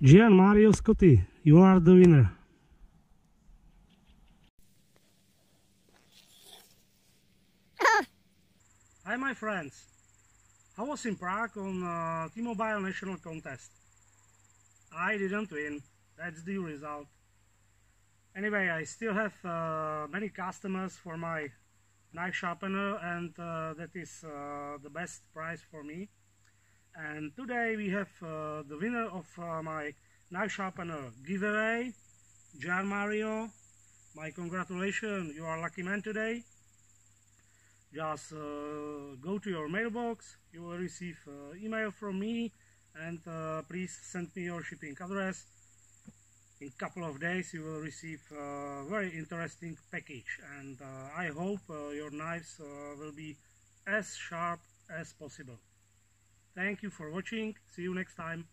Gian Mario Scotti, you are the winner. Hi my friends, I was in Prague on T-Mobile National Contest. I didn't win, that's the result. Anyway, I still have many customers for my knife sharpener, and that is the best prize for me. And today we have the winner of my knife sharpener giveaway, Gian Mario. My congratulations, you are a lucky man today. Just go to your mailbox, you will receive email from me, and please send me your shipping address. In a couple of days you will receive a very interesting package, and I hope your knives will be as sharp as possible. Thank you for watching, see you next time.